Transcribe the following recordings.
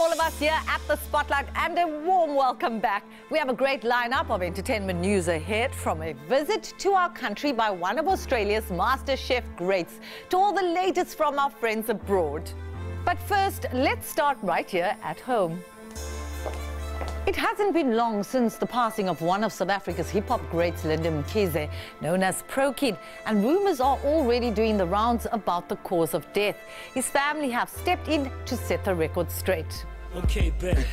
all of us here at the Spotlight and a warm welcome back. We have a great lineup of entertainment news ahead, from a visit to our country by one of Australia's MasterChef greats to all the latest from our friends abroad. But first, let's start right here at home. It hasn't been long since the passing of one of South Africa's hip-hop greats, Mkhize, known as ProKid, and rumours are already doing the rounds about the cause of death. His family have stepped in to set the record straight. Okay, Ben.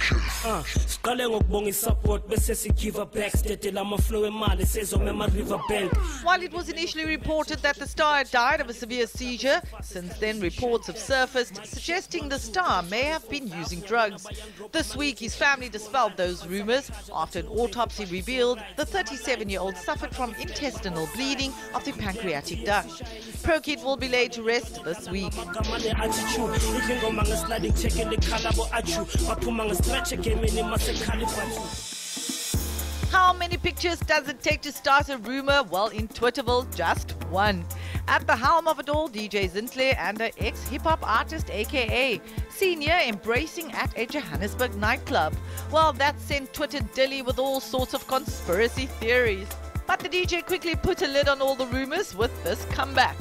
While it was initially reported that the star had died of a severe seizure, since then reports have surfaced suggesting the star may have been using drugs. This week, his family dispelled those rumours after an autopsy revealed the 37-year-old suffered from intestinal bleeding of the pancreatic duct. ProKid will be laid to rest this week. How many pictures does it take to start a rumor? Well, in Twitterville, just one. At the helm of it all, DJ Zintle and her ex-hip-hop artist, aka Senior, embracing at a Johannesburg nightclub. Well, that sent Twitter dilly with all sorts of conspiracy theories. But the DJ quickly put a lid on all the rumors with this comeback.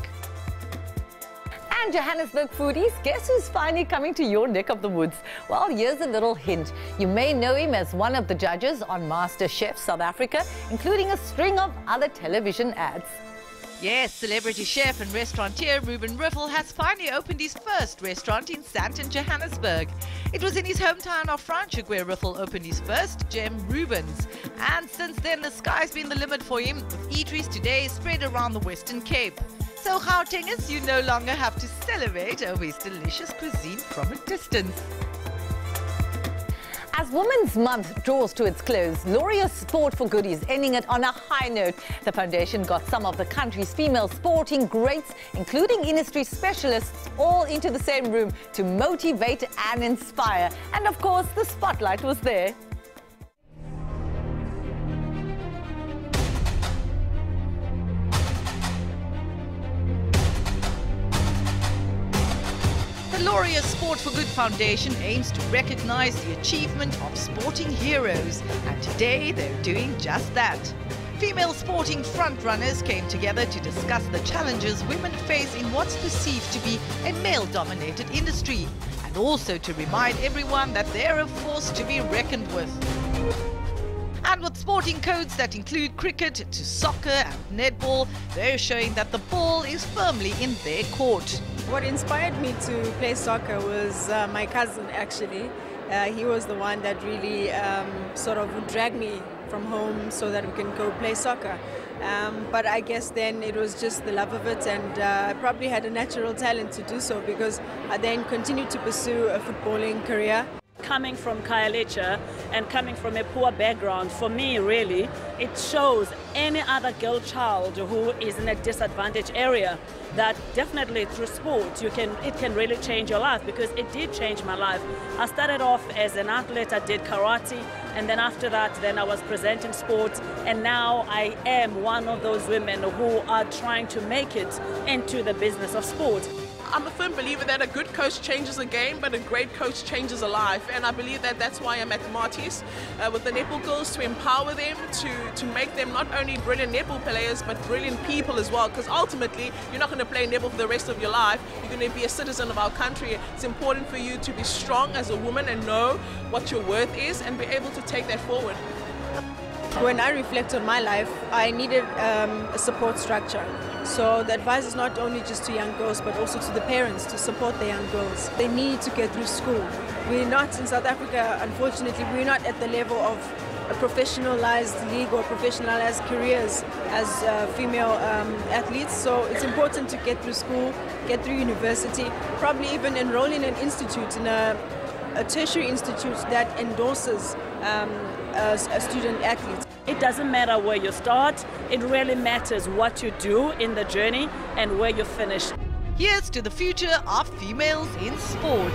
And Johannesburg foodies, guess who's finally coming to your neck of the woods? Well, here's a little hint. You may know him as one of the judges on MasterChef South Africa, including a string of other television ads. Yes, celebrity chef and restaurateur Reuben Riffel has finally opened his first restaurant in Sandton, Johannesburg. It was in his hometown of Franschhoek where Riffel opened his first gem, Reuben's. And since then, the sky's been the limit for him, with eateries today spread around the Western Cape. So Gautengers, you no longer have to celebrate over his delicious cuisine from a distance. As Women's Month draws to its close, Lauria's Sport for Good is ending it on a high note. The foundation got some of the country's female sporting greats, including industry specialists, all into the same room to motivate and inspire. And of course, the spotlight was there. The Lauria's Sport for Good Foundation aims to recognize the achievement of sporting heroes, and today they're doing just that. Female sporting frontrunners came together to discuss the challenges women face in what's perceived to be a male-dominated industry, and also to remind everyone that they're a force to be reckoned with. And with sporting codes that include cricket to soccer and netball, they're showing that the ball is firmly in their court. What inspired me to play soccer was my cousin, actually. He was the one that really sort of dragged me from home so that we can go play soccer. But I guess then it was just the love of it, and I probably had a natural talent to do so, because I then continued to pursue a footballing career. Coming from Khayelitsha and coming from a poor background, for me really, it shows any other girl child who is in a disadvantaged area that definitely through sport it can really change your life, because it did change my life. I started off as an athlete, I did karate, and then after that then I was presenting sports, and now I am one of those women who are trying to make it into the business of sport. I'm a firm believer that a good coach changes a game, but a great coach changes a life. And I believe that that's why I'm at the Marties with the netball girls, to empower them, to make them not only brilliant netball players, but brilliant people as well. Because ultimately, you're not going to play netball for the rest of your life. You're going to be a citizen of our country. It's important for you to be strong as a woman and know what your worth is and be able to take that forward. When I reflect on my life, I needed a support structure. So the advice is not only just to young girls, but also to the parents to support the young girls. They need to get through school. We're not in South Africa, unfortunately, we're not at the level of a professionalized league or professionalized careers as female athletes. So it's important to get through school, get through university, probably even enroll in an institute, in a tertiary institute that endorses a student athlete. It doesn't matter where you start, it really matters what you do in the journey and where you finish. Here's to the future of females in sport.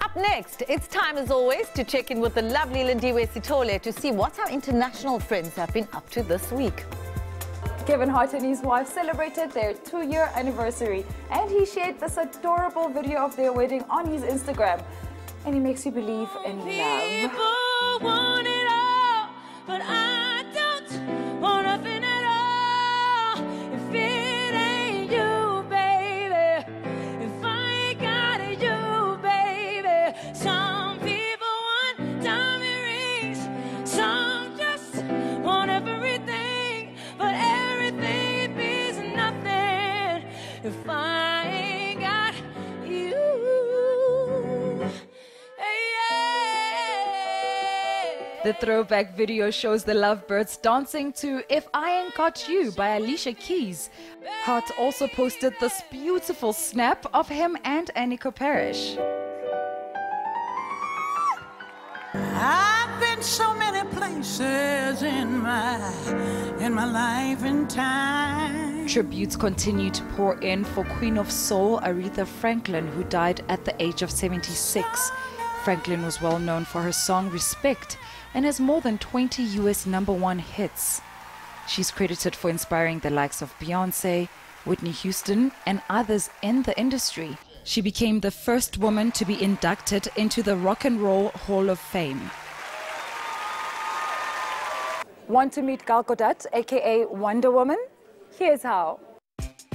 Up next, it's time as always to check in with the lovely Lindiwe Sitole to see what our international friends have been up to this week. Kevin Hart and his wife celebrated their 2-year anniversary, and he shared this adorable video of their wedding on his Instagram. and he makes you believe in love. People want it all, but I don't want nothing at all. If it ain't you, baby, if I ain't got it, you, baby. Some people want diamond rings, some just want everything, but everything means nothing if I ain't got you. The throwback video shows the Lovebirds dancing to If I Ain't Got You by Alicia Keys. Hart also posted this beautiful snap of him and Aniko Parrish. I've been so many places in my life and time. Tributes continue to pour in for Queen of Soul Aretha Franklin, who died at the age of 76. Franklin was well known for her song Respect and has more than 20 US #1 hits. She's credited for inspiring the likes of Beyonce, Whitney Houston, and others in the industry. She became the first woman to be inducted into the Rock and Roll Hall of Fame. Want to meet Gal Gadot, aka Wonder Woman? Here's how.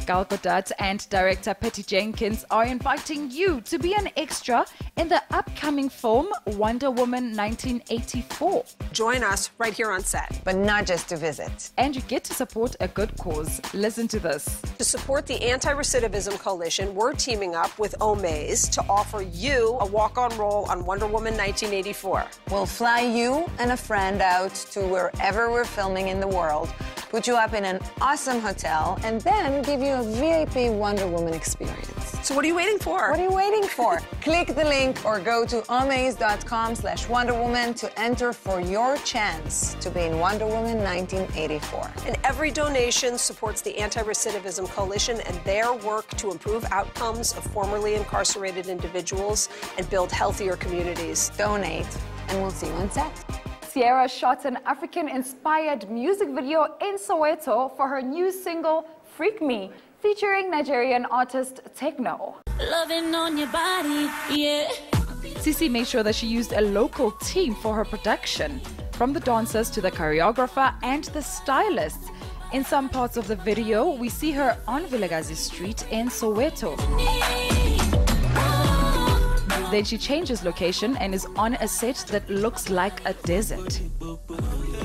Gal Gadot and director Patty Jenkins are inviting you to be an extra in the upcoming film Wonder Woman 1984. Join us right here on set. But not just to visit. And you get to support a good cause. Listen to this. To support the Anti-Recidivism Coalition, we're teaming up with Omaze to offer you a walk-on role on Wonder Woman 1984. We'll fly you and a friend out to wherever we're filming in the world, put you up in an awesome hotel, and then give you a VIP Wonder Woman experience. So what are you waiting for? What are you waiting for? Click the link or go to omaze.com/Wonder Woman to enter for your chance to be in Wonder Woman 1984. And every donation supports the Anti-Recidivism Coalition and their work to improve outcomes of formerly incarcerated individuals and build healthier communities. Donate, and we'll see you on set. Ciara shot an African-inspired music video in Soweto for her new single, Freak Me, featuring Nigerian artist Techno. Loving on your body, yeah. Sisi made sure that she used a local team for her production, from the dancers to the choreographer and the stylists. In some parts of the video, we see her on Vilakazi Street in Soweto. Then she changes location and is on a set that looks like a desert.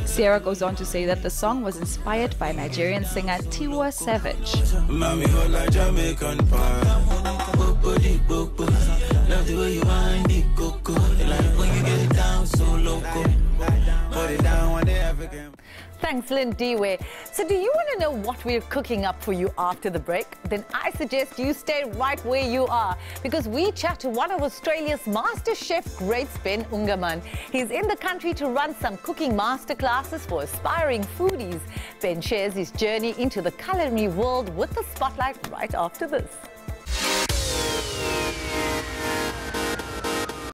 Ciara goes on to say that the song was inspired by Nigerian singer Tiwa Savage. Thanks, Lindiwe. So do you want to know what we're cooking up for you after the break? Then I suggest you stay right where you are, because we chat to one of Australia's MasterChef greats, Ben Ungerman. He's in the country to run some cooking masterclasses for aspiring foodies. Ben shares his journey into the culinary world with the spotlight right after this.